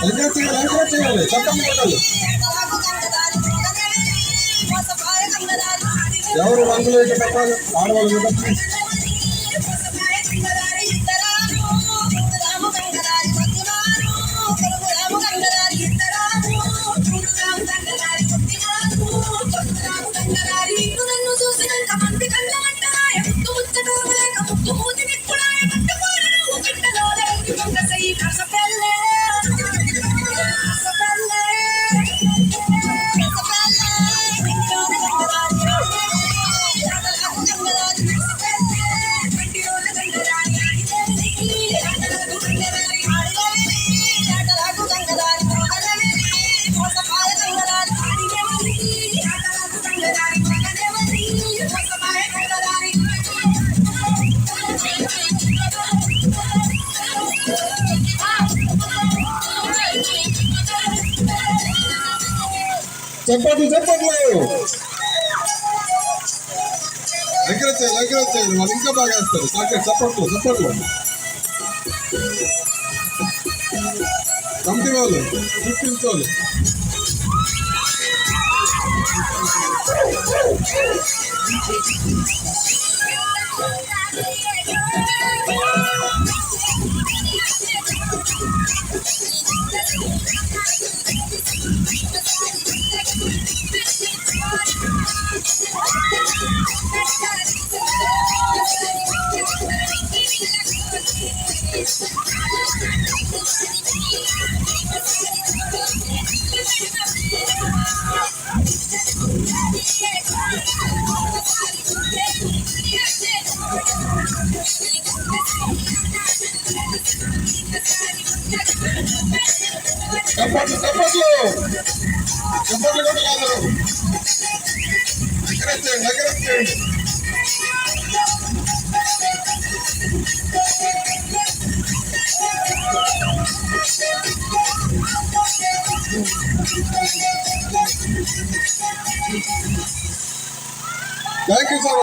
చేయాలి చట్టం కొట్టాలి. ఎవరు రంగులు అయితే పెట్టాలి ఆడవాళ్ళు పెట్టాలి. చెప్పట్లు దగ్గర చేయాలి వాళ్ళు ఇంకా బాగా వేస్తారు. చప్పట్లు కమిటీ వాళ్ళు చూపించాలి. చప్పట్లు కూడా కాదు. దగ్గర చేయండి. Thank you sir.